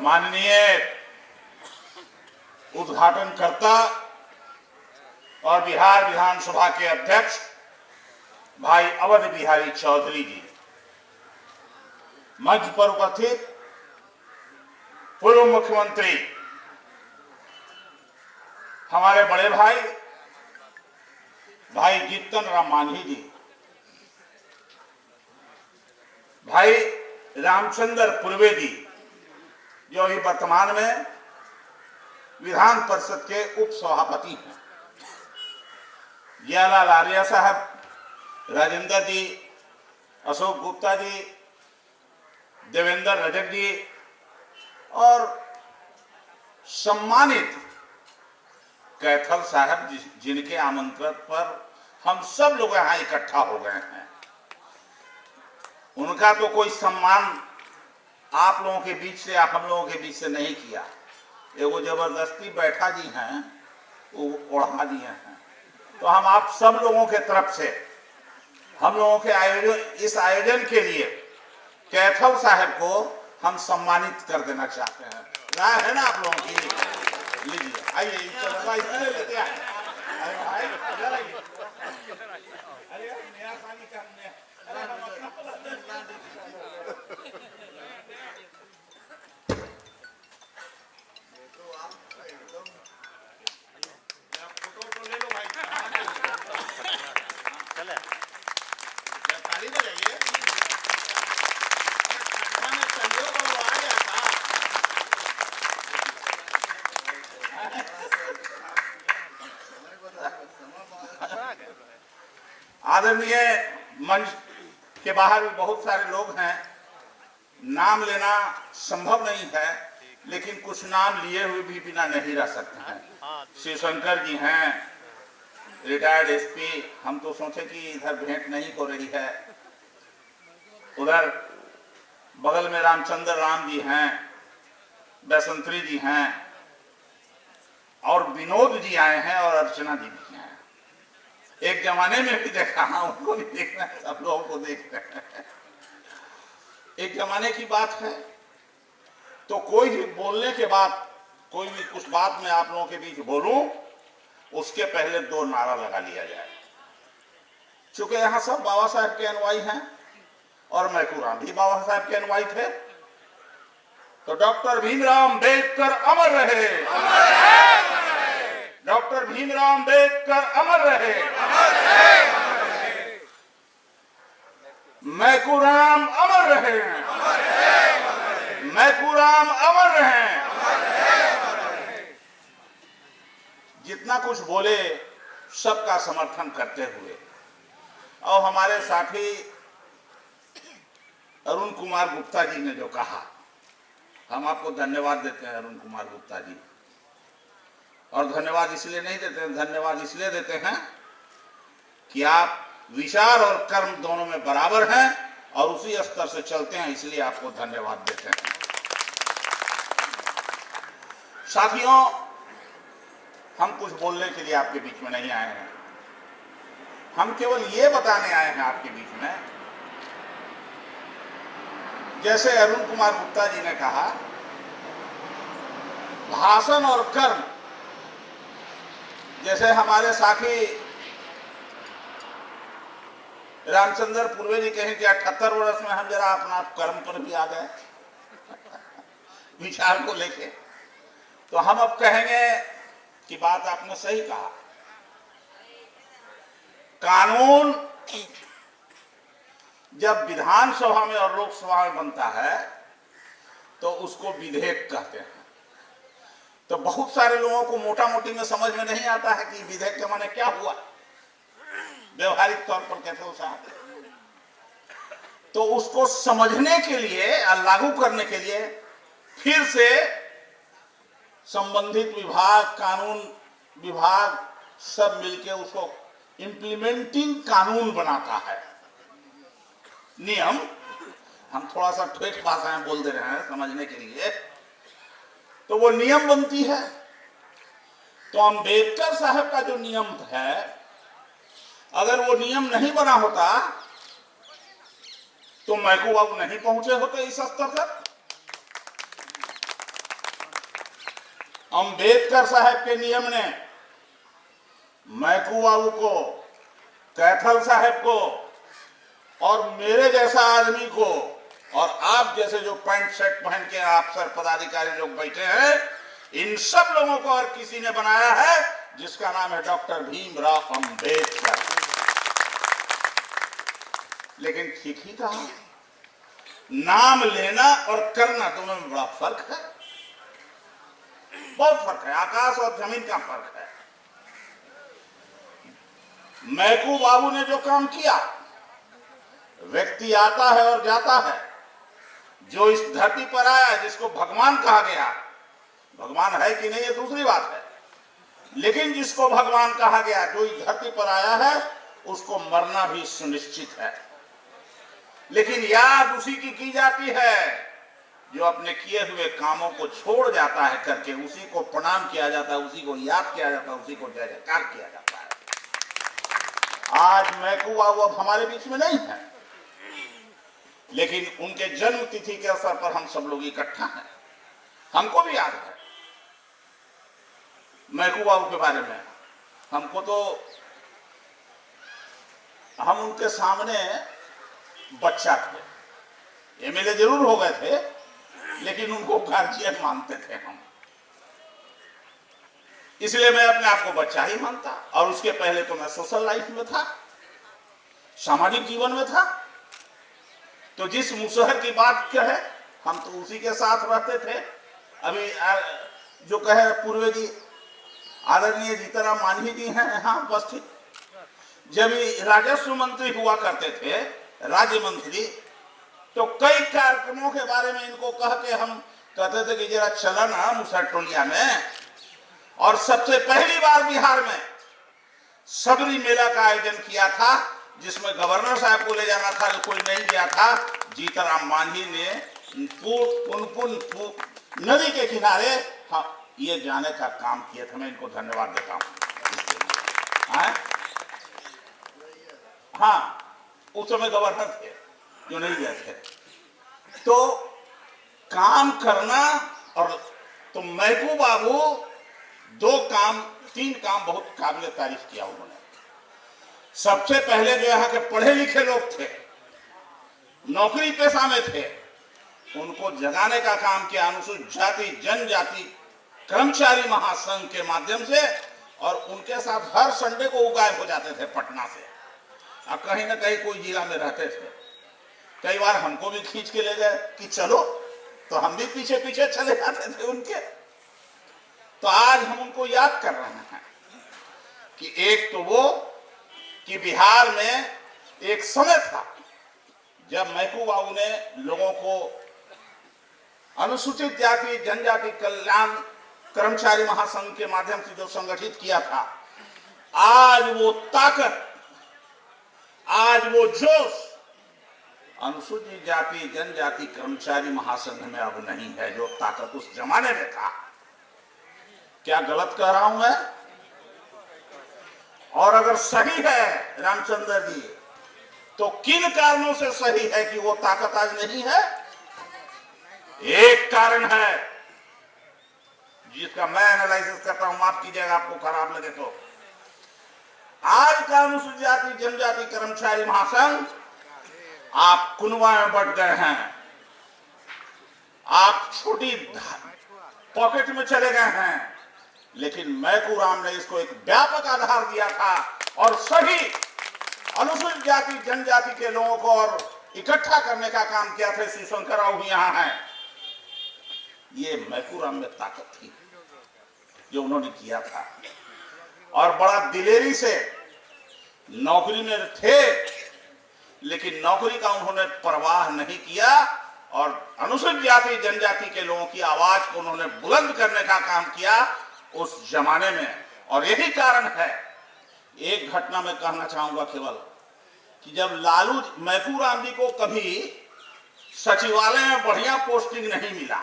माननीय उद्घाटनकर्ता और बिहार विधानसभा के अध्यक्ष भाई अवध बिहारी चौधरी जी, मंच पर उपस्थित पूर्व मुख्यमंत्री हमारे बड़े भाई भाई जीतन राम मांझी जी, भाई रामचंद्र पूर्वे जी जो अभी वर्तमान में विधान परिषद के उप सभापति हैं, जयालाल आर्य साहब, राजेंद्र जी, अशोक गुप्ता जी, देवेंद्र रजक जी और सम्मानित कैथल साहब जिनके आमंत्रण पर हम सब लोग यहाँ इकट्ठा हो गए हैं। उनका तो कोई सम्मान आप लोगों के बीच से या हम लोगों के बीच से नहीं किया, ये वो जबरदस्ती बैठा जी हैं, वो ओढ़ा दिए हैं। तो हम आप सब लोगों के तरफ से हम लोगों के इस आयोजन के लिए कैथल साहब को हम सम्मानित कर देना चाहते हैं। राय है ना आप लोगों की? लीजिए, आइए लेते आए। अरे भाई अरे नया पानी का फोटो तो ले लो भाई, चले ताली बजाइए। आदरणीय मंच के बाहर भी बहुत सारे लोग हैं, नाम लेना संभव नहीं है, लेकिन कुछ नाम लिए हुए भी बिना नहीं रह सकते हैं। शिवशंकर जी हैं, रिटायर्ड एसपी, हम तो सोचे कि इधर भेंट नहीं हो रही है। उधर बगल में रामचंद्र राम जी हैं, बैसंत्री जी हैं और विनोद जी आए हैं और अर्चना जी भी हैं। एक जमाने में भी देखा, उनको भी देखना है, सब लोगों को देख रहे हैं। एक जमाने की बात है, तो कोई भी बोलने के बाद, कोई भी कुछ बात में आप लोगों के बीच बोलूं, उसके पहले 2 नारा लगा लिया जाए। चूंकि यहाँ सब बाबा साहब के अनुयायी हैं और मैकूराम भी बाबा साहब के अनुयायी थे, तो डॉक्टर भीमराव अम्बेडकर अमर रहे, डॉक्टर भीमराव अम्बेडकर अमर रहे, मैकूराम अमर रहे, मैकूराम अमर रहे। जितना कुछ बोले सबका समर्थन करते हुए, और हमारे साथी अरुण कुमार गुप्ता जी ने जो कहा, हम आपको धन्यवाद देते हैं अरुण कुमार गुप्ता जी। और धन्यवाद इसलिए नहीं देते हैं, धन्यवाद इसलिए देते हैं कि आप विचार और कर्म दोनों में बराबर हैं और उसी स्तर से चलते हैं, इसलिए आपको धन्यवाद देते हैं। साथियों, हम कुछ बोलने के लिए आपके बीच में नहीं आए हैं, हम केवल ये बताने आए हैं आपके बीच में, जैसे अरुण कुमार गुप्ता जी ने कहा, भाषण और कर्म, जैसे हमारे साथी रामचंद्र पूर्वे जी कहें कि 78 वर्ष में हम जरा अपना कर्म पर भी आ गए विचार को लेके, तो हम अब कहेंगे कि बात आपने सही कहा। कानून जब विधानसभा में और लोकसभा में बनता है तो उसको विधेयक कहते हैं। तो बहुत सारे लोगों को मोटा मोटी में समझ में नहीं आता है कि विधेयक के माने क्या हुआ व्यवहारिक तौर पर, कहते हो साहब। तो उसको समझने के लिए और लागू करने के लिए फिर से संबंधित विभाग, कानून विभाग सब मिलके उसको इंप्लीमेंटिंग कानून बनाता है। नियम, हम थोड़ा सा ठेठ भाषाएं बोल दे रहे हैं समझने के लिए, तो वो नियम बनती है। तो अम्बेडकर साहब का जो नियम है, अगर वो नियम नहीं बना होता तो मैकू बाबू नहीं पहुंचे होते इस स्तर तक। अंबेडकर साहब के नियम ने मैकू बाबू को, कैथल साहब को और मेरे जैसा आदमी को और आप जैसे जो पैंट शर्ट पहन के अफसर पदाधिकारी लोग बैठे हैं, इन सब लोगों को और किसी ने बनाया है जिसका नाम है डॉक्टर भीमराव अंबेडकर। लेकिन ठीक ही कहा, नाम लेना और करना दोनों में बड़ा फर्क है, बहुत फर्क है, आकाश और जमीन का फर्क है। मैकू बाबू ने जो काम किया, व्यक्ति आता है और जाता है, जो इस धरती पर आया जिसको भगवान कहा गया, भगवान है कि नहीं ये दूसरी बात है, लेकिन जिसको भगवान कहा गया, जो इस धरती पर आया है, उसको मरना भी सुनिश्चित है। लेकिन याद उसी की जाती है जो अपने किए हुए कामों को छोड़ जाता है करके, उसी को प्रणाम किया जाता है, उसी को याद किया जाता है, उसी को जय जयकार किया जाता है। आज मैकू बाबू अब हमारे बीच में नहीं है, लेकिन उनके जन्म तिथि के अवसर पर हम सब लोग इकट्ठा हैं। हमको भी याद है मैकू बाबू के बारे में। हमको तो, हम उनके सामने बच्चा थे, एमएलए जरूर हो गए थे, लेकिन उनको गार्जियन मानते थे हम, इसलिए मैं अपने आप को बच्चा ही मानता। और उसके पहले तो मैं सोशल लाइफ में था, सामाजिक जीवन में था। तो जिस मुसहर की बात कहे, हम तो उसी के साथ रहते थे। अभी जो कहे पूर्व जी, आदरणीय जीतनराम मांझी जी हैं यहाँ उपस्थित, जब राजस्व मंत्री हुआ करते थे, राज्य मंत्री, तो कई कार्यक्रमों के बारे में इनको कह के हम कहते थे कि जरा चला ना मुसहर टोलिया में। और सबसे पहली बार बिहार में सबरी मेला का आयोजन किया था, जिसमें गवर्नर साहब को ले जाना था, कोई नहीं गया था। जीतनराम मांझी ने पुनपुन नदी के किनारे ये जाने का काम किया था। मैं इनको धन्यवाद देता हूँ। हाँ, उस समय गवर्नर थे जो नहीं गए थे। तो काम करना, और तो मैकू बाबू 3 काम बहुत काबिल तारीफ किया उन्होंने। सबसे पहले जो यहाँ के पढ़े लिखे लोग थे, नौकरी पेशा में थे, उनको जगाने का काम किया अनुसूचित जाति जनजाति कर्मचारी महासंघ के माध्यम से। और उनके साथ हर संडे को वो गायब हो जाते थे पटना से, और कहीं ना कहीं कोई जिला में रहते थे। कई बार हमको भी खींच के ले गए कि चलो, तो हम भी पीछे पीछे चले जाते थे उनके। तो आज हम उनको याद कर रहे हैं कि एक तो वो कि बिहार में एक समय था जब मैकू बाबू ने लोगों को अनुसूचित जाति जनजाति कल्याण कर्मचारी महासंघ के माध्यम से जो संगठित किया था, आज वो ताकत, आज वो जोश अनुसूचित जाति जनजाति कर्मचारी महासंघ में अब नहीं है, जो ताकत उस जमाने में था। क्या गलत कह रहा हूं मैं? और अगर सही है रामचंद्र जी, तो किन कारणों से सही है कि वो ताकत आज नहीं है? एक कारण है जिसका मैं एनालिसिस करता हूं, माफ कीजिएगा आपको खराब लगे तो। आज का अनुसूचित जाति जनजाति कर्मचारी महासंघ आप कुनवा में बट गए हैं, आप छोटी पॉकेट में चले गए हैं। लेकिन मैकू राम ने इसको एक व्यापक आधार दिया था और सभी अनुसूचित जाति जनजाति के लोगों को और इकट्ठा करने का काम किया था। श्री शंकर राव भी यहाँ हैं। ये मैकू राम में ताकत थी जो उन्होंने किया था, और बड़ा दिलेरी से नौकरी में थे, लेकिन नौकरी का उन्होंने परवाह नहीं किया और अनुसूचित जाति जनजाति के लोगों की आवाज को उन्होंने बुलंद करने का काम किया उस जमाने में। और यही कारण है, एक घटना में कहना चाहूंगा केवल, कि जब लालू मैकू राम जी को कभी सचिवालय में बढ़िया पोस्टिंग नहीं मिला,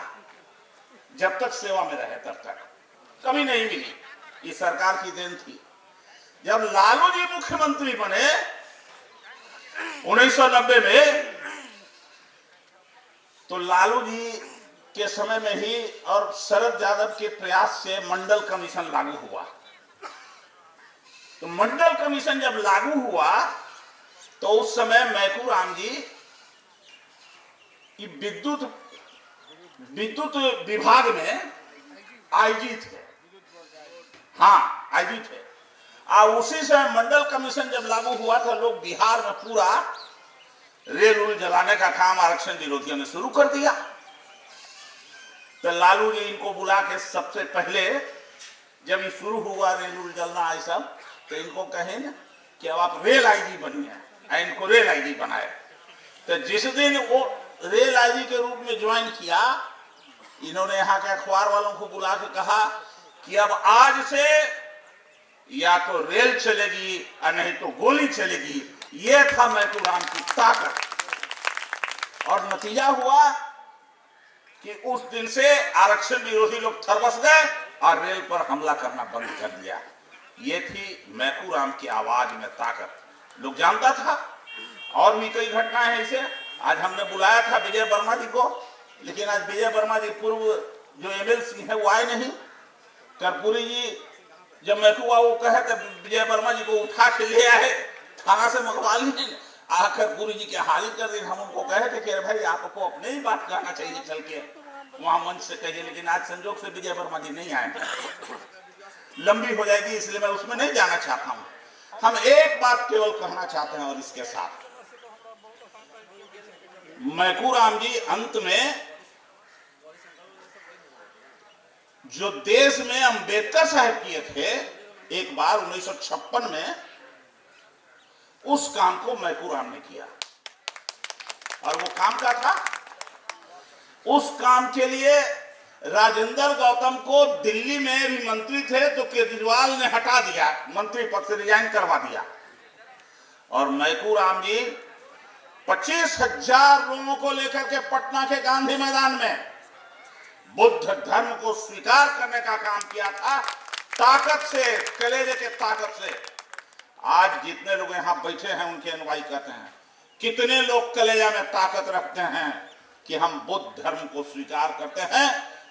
जब तक सेवा में रहे तब तक कभी नहीं मिली, ये सरकार की देन थी। जब लालू जी मुख्यमंत्री बने 1990 में, तो लालू जी के समय में ही और शरद यादव के प्रयास से मंडल कमीशन लागू हुआ। तो मंडल कमीशन जब लागू हुआ तो उस समय मैकू राम जी विद्युत विभाग में आईजी थे। हाँ, आईजी थे। उसी समय मंडल कमीशन जब लागू हुआ था, लोग बिहार में पूरा रेल उल जलाने का काम आरक्षण विरोधियों ने शुरू कर दिया। तो लालू जी इनको बुला के सबसे पहले जब ये शुरू हुआ रेल उल जलना ये सब, तो इनको कहे ना कि अब आप रेल आईजी बनिए, इनको रेल आईजी बनाए। तो जिस दिन वो रेल आईजी के रूप में ज्वाइन किया, इन्होंने यहाँ के अखबार वालों को बुला के कहा कि अब आज से या तो रेल चलेगी और नहीं तो गोली चलेगी। ये था मैकू राम की ताकत। और नतीजा हुआ कि उस दिन से आरक्षण विरोधी लोग थरबस गए और रेल पर हमला करना बंद कर दिया। ये थी मैकू राम की आवाज में ताकत, लोग जानता था। और भी कई घटनाएं हैं ऐसे। आज हमने बुलाया था विजय वर्मा जी को, लेकिन आज विजय वर्मा जी पूर्व जो एमएलसी है वो आए नहीं। कर्पूरी जी जब मैकू वो कहे तो विजय वर्मा जी को उठा के ले आए, थाना से मंगवा लिए। कर्पूरी जी के हाल ही कर दिन हम उनको कहे थे कि भाई आपको अपने ही बात कहना चाहिए, चल के वहां मंच से कहिए। लेकिन आज संजोग से विजय वर्मा जी नहीं आए, लंबी हो जाएगी इसलिए मैं उसमें नहीं जाना चाहता हूं। हम एक बात केवल कहना चाहते हैं, और इसके साथ मैकू राम जी अंत में जो देश में अंबेडकर साहब किए थे एक बार 1956 में, उस काम को मैकू राम ने किया। और वो काम क्या था? उस काम के लिए राजेंद्र गौतम को दिल्ली में भी मंत्री थे तो केजरीवाल ने हटा दिया, मंत्री पद से रिजाइन करवा दिया। और मैकू राम जी 25,000 लोगों को लेकर के पटना के गांधी मैदान में बुद्ध धर्म को स्वीकार करने का काम किया था, ताकत से, कलेजे के ताकत से। आज जितने लोग यहाँ बैठे हैं उनके अनुयायी कहते हैं, कितने लोग कलेजा में ताकत रखते हैं कि हम बुद्ध धर्म को स्वीकार करते हैं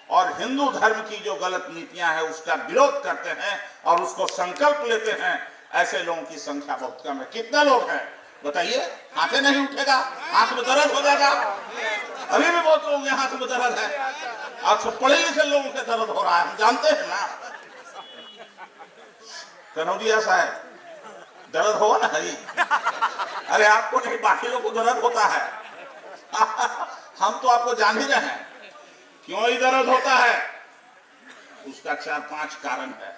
और हिंदू धर्म की जो गलत नीतियां हैं उसका विरोध करते हैं और उसको संकल्प लेते हैं। ऐसे लोगों की संख्या बहुत कम है। कितने लोग हैं बताइए? हाथे नहीं उठेगा, हाथ में दर्द हो जाएगा। अभी भी बहुत लोग यहाँ हाथ में दर्द है। आज तो पढ़े लिखे लोगों के दर्द हो रहा है, हम जानते हैं ना। कनौजिया साहब, दर्द होगा ना हरी? अरे आपको नहीं, बाकी लोगों को दर्द होता है। हम तो आपको जान ही रहे हैं क्यों ही दर्द होता है। उसका 4-5 कारण है।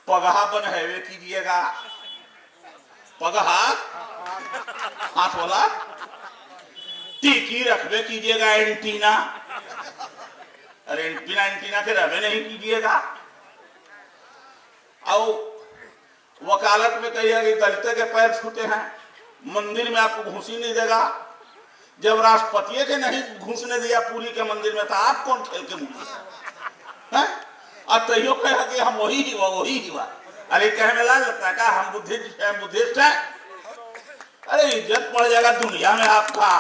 पगहा बन हैवे कीजिएगा, पगहा हाथ वाला, टीकी रखबे कीजिएगा, एंटीना, अरे एंटीना के रखबे नहीं कीजिएगा। और वकालत में कहिएगा कि दलित के पैर छूते हैं, मंदिर में आपको घुस ही नहीं देगा। जब राष्ट्रपति के नहीं घुसने दिया पूरी के मंदिर में, था आप कौन खेल के मुझे हैं? और तैयो कहा कि हम वही हुआ। अरे कहने लगता है क्या हम बुद्धिस्ट हैं? अरे इज्जत पड़ जाएगा दुनिया में आपका।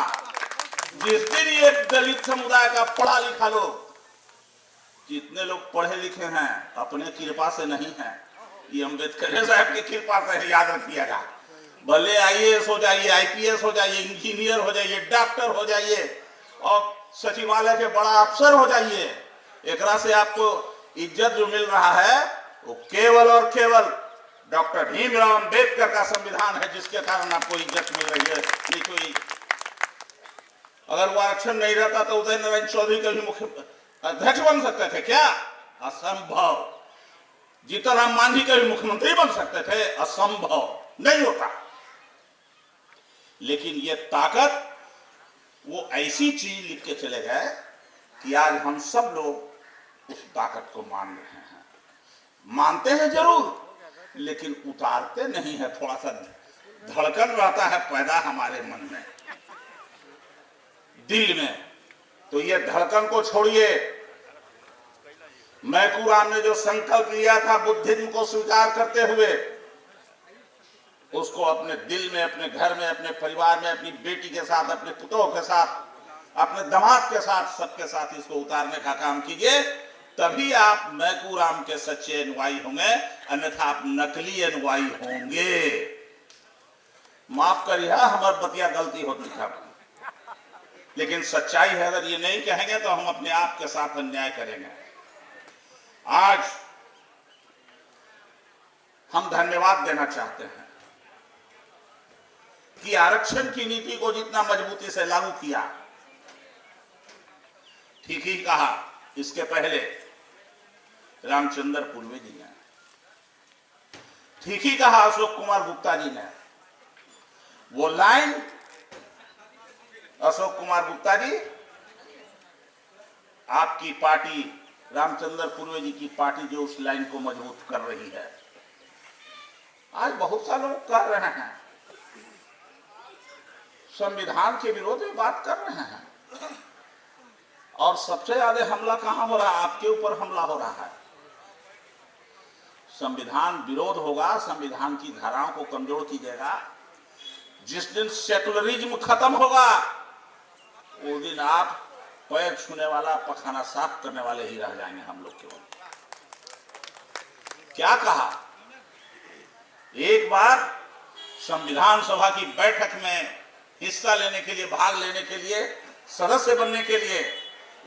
जिस दिन ये दलित समुदाय का पढ़ा लिखा लोग, जितने लोग पढ़े लिखे हैं अपने कृपा से नहीं है, ये अम्बेडकर साहब की कृपा से है, याद रखिएगा। भले आईएएस हो जाइए, आईपीएस हो जाइए, इंजीनियर हो जाइए, डॉक्टर हो जाइए और सचिवालय के बड़ा अफसर हो जाइए, एकरा से आपको इज्जत जो मिल रहा है वो केवल और केवल डॉक्टर भीमराव अंबेडकर का संविधान है, जिसके कारण आपको इज्जत मिल रही है। नहीं कोई, अगर वो आरक्षण नहीं रहता तो उदय नारायण चौधरी का भी मुख्य अध्यक्ष बन सकते थे क्या? असंभव। जीतन राम मांझी का भी मुख्यमंत्री बन सकते थे, असंभव, नहीं होता। लेकिन ये ताकत, वो ऐसी चीज लिख के चले गए कि आज हम सब लोग उस ताकत को मान रहे हैं। मानते हैं जरूर, लेकिन उतारते नहीं है। थोड़ा सा धड़कन रहता है पैदा हमारे मन में, दिल में। तो ये धड़कन को छोड़िए। मैकू राम ने जो संकल्प लिया था बुद्धिज्म को स्वीकार करते हुए, उसको अपने दिल में, अपने घर में, अपने परिवार में, अपनी बेटी के साथ, अपने पुतों के साथ अपने दमाद के साथ, सबके साथ इसको उतारने का काम कीजिए, तभी आप मैकू राम के सच्चे अनुयायी होंगे, अन्यथा आप नकली अनुयायी होंगे। माफ करिए, हमारी बतिया गलती होती था, लेकिन सच्चाई है। अगर ये नहीं कहेंगे तो हम अपने आप के साथ अन्याय करेंगे। आज हम धन्यवाद देना चाहते हैं कि आरक्षण की नीति को जितना मजबूती से लागू किया, ठीक ही कहा इसके पहले रामचंद्र पूर्वे जी ने, ठीक ही कहा अशोक कुमार गुप्ता जी ने। वो लाइन, अशोक कुमार गुप्ता जी, आपकी पार्टी, रामचंद्र पूर्वे जी की पार्टी जो उस लाइन को मजबूत कर रही है। आज बहुत सारे लोग कर रहे हैं, संविधान के विरोध में बात कर रहे हैं, और सबसे ज्यादा हमला कहां हो रहा है? आपके ऊपर हमला हो रहा है। संविधान विरोध होगा, संविधान की धाराओं को कमजोर कीजिएगा। जिस दिन सेकुलरिज्म खत्म होगा, उस दिन आप पैर छूने वाला, पखाना साफ करने वाले ही रह जाएंगे हम लोग केवल। क्या कहा? एक बार संविधान सभा की बैठक में हिस्सा लेने के लिए, भाग लेने के लिए, सदस्य बनने के लिए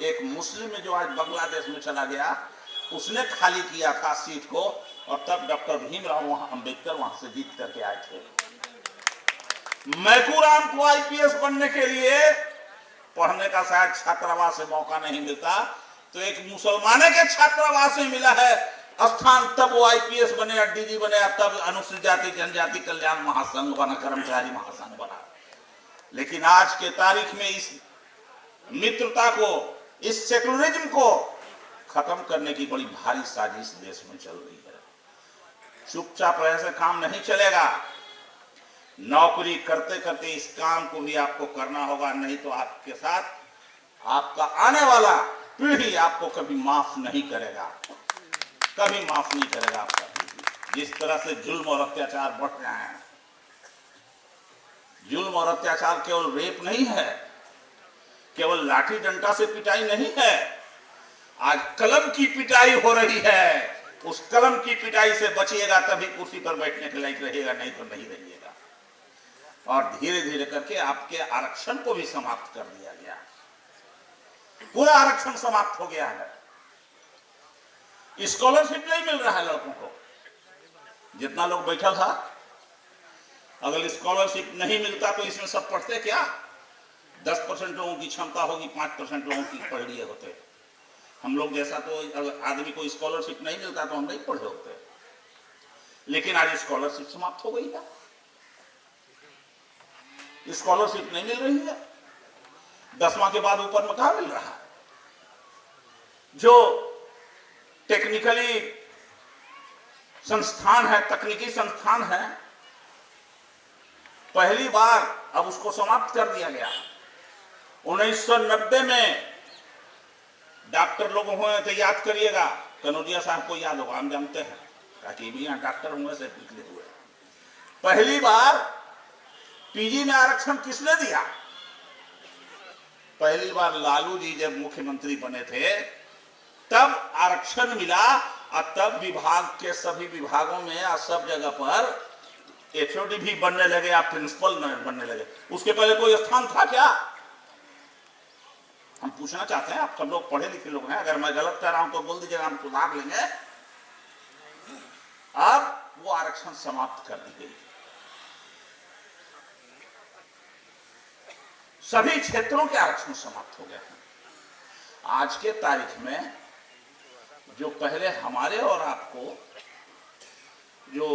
एक मुस्लिम जो आज बांग्लादेश में चला गया, उसने खाली किया था सीट को, और तब डॉक्टर भीमराव अंबेडकर वहां से जीत करके आए थे। मैकूराम को आईपीएस बनने के लिए पढ़ने का शायद छात्रावास से मौका नहीं मिलता, तो एक मुसलमाने के छात्रावास में मिला है स्थान, तब वो आईपीएस बने या डीजी बने, तब अनुसूचित जाति जनजाति कल्याण महासंघ बना, कर्मचारी महासंघ बना। लेकिन आज के तारीख में इस मित्रता को, इस सेकुलरिज्म को खत्म करने की बड़ी भारी साजिश देश में चल रही है। चुपचाप ऐसे काम नहीं चलेगा। नौकरी करते करते इस काम को भी आपको करना होगा, नहीं तो आपके साथ आपका आने वाला पीढ़ी आपको कभी माफ नहीं करेगा, कभी माफ नहीं करेगा आपका। जिस तरह से जुल्म और अत्याचार बढ़ रहे हैं, जुल्म और अत्याचार केवल रेप नहीं है, केवल लाठी डंडा से पिटाई नहीं है, आज कलम की पिटाई हो रही है। उस कलम की पिटाई से बचिएगा तभी कुर्सी पर बैठने के लायक रहेगा, नहीं तो नहीं रहिएगा। और धीरे धीरे करके आपके आरक्षण को भी समाप्त कर दिया गया, पूरा आरक्षण समाप्त हो गया है। स्कॉलरशिप नहीं मिल रहा है लड़कों को। जितना लोग बैठा था, अगर स्कॉलरशिप नहीं मिलता तो इसमें सब पढ़ते क्या? 10% लोगों की क्षमता होगी, 5% लोगों की पढ़ लिए होते। हम लोग जैसा तो आदमी को स्कॉलरशिप नहीं मिलता तो हम नहीं पढ़े होते। लेकिन आज स्कॉलरशिप समाप्त हो गई है, स्कॉलरशिप नहीं मिल रही है। 10वां के बाद ऊपर में कहां मिल रहा है? जो टेक्निकली संस्थान है, तकनीकी संस्थान है, पहली बार अब उसको समाप्त कर दिया गया। 1990 में डॉक्टर लोग हुए थे, याद करिएगा, कनौजिया साहब को याद होगा, हम जानते हैं, ताकि भी यहाँ डॉक्टर हुए से निकले हुए। पहली बार पीजी में आरक्षण किसने दिया? पहली बार लालू जी जब मुख्यमंत्री बने थे तब आरक्षण मिला, और तब विभाग के सभी विभागों में और सब जगह पर एचओडी भी बनने लगे या प्रिंसिपल बनने लगे। उसके पहले कोई स्थान था क्या? हम पूछना चाहते हैं, आप सब लोग पढ़े लिखे लोग हैं, अगर मैं गलत कह रहा हूं तो बोल दीजिएगा, हम सुधार लेंगे। अब वो आरक्षण समाप्त कर दी गई, सभी क्षेत्रों के आरक्षण समाप्त हो गए हैं। आज के तारीख में जो पहले हमारे और आपको जो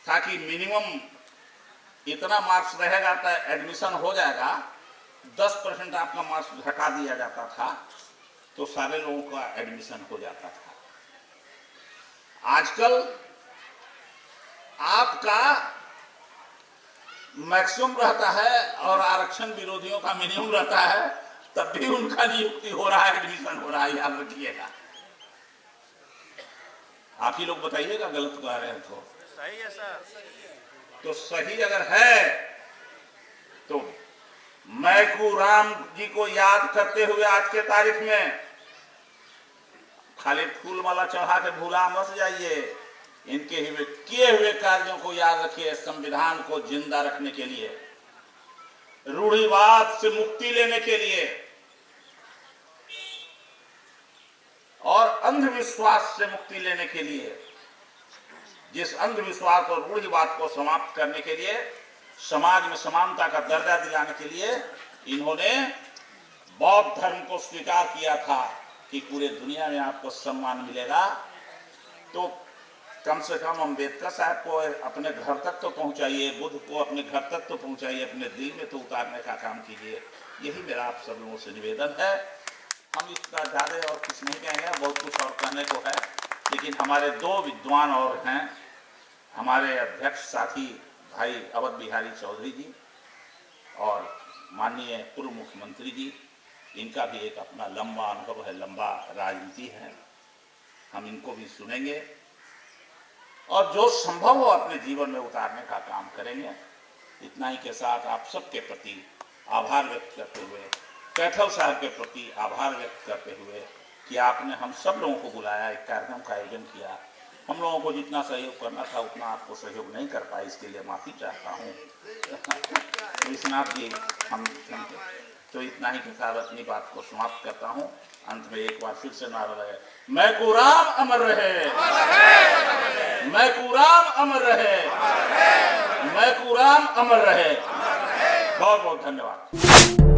था कि मिनिमम इतना मार्क्स रहेगा तो एडमिशन हो जाएगा, 10% आपका मार्क्स घटा दिया जाता था तो सारे लोगों का एडमिशन हो जाता था। आजकल आपका मैक्सिमम रहता है और आरक्षण विरोधियों का मिनिमम रहता है, तब भी उनका नियुक्ति हो रहा है, एडमिशन हो रहा है, याद रखिएगा। आप ही लोग बताइएगा गलत कह रहे हैं तो। सही है सर। तो सही अगर है तो मैकू राम जी को याद करते हुए आज के तारीख में खाली फूल माला चढ़ा के भूला मत जाइए, इनके किए हुए कार्यों को याद रखिए। संविधान को जिंदा रखने के लिए, रूढ़िवाद से मुक्ति लेने के लिए और अंधविश्वास से मुक्ति लेने के लिए, जिस अंधविश्वास और रूढ़िवाद को समाप्त करने के लिए, समाज में समानता का दर्जा दिलाने के लिए इन्होंने बौद्ध धर्म को स्वीकार किया था कि पूरे दुनिया में आपको सम्मान मिलेगा। तो कम से कम अम्बेडकर साहब को अपने घर तक तो पहुंचाइए, बुद्ध को अपने घर तक तो पहुंचाइए, अपने दिल में तो उतारने का काम कीजिए। यही मेरा आप सब लोगों से निवेदन है। हम इसका ज़्यादा और कुछ नहीं कहेंगे, बहुत कुछ और कहने को है, लेकिन हमारे दो विद्वान और हैं, हमारे अध्यक्ष साथी भाई अवध बिहारी चौधरी जी और माननीय पूर्व मुख्यमंत्री जी, इनका भी एक अपना लंबा अनुभव है, लंबा राजनीति है। हम इनको भी सुनेंगे और जो संभव हो अपने जीवन में उतारने का काम करेंगे। इतना ही के साथ आप सबके प्रति आभार व्यक्त करते हुए, कैथल साहब के प्रति आभार व्यक्त करते हुए कि आपने हम सब लोगों को बुलाया, एक कार्यक्रम का आयोजन किया। हम लोगों को जितना सहयोग करना था उतना आपको सहयोग नहीं कर पाए, इसके लिए माफ़ी चाहता हूँ। विश्वनाथ जी, हम तो इतना ही के साथ अपनी बात को समाप्त करता हूँ। अंत में एक बार फिर से नारा लगे, मैकू राम अमर रहे, मैकू राम अमर रहे, मैकू राम अमर रहे। बहुत बहुत धन्यवाद।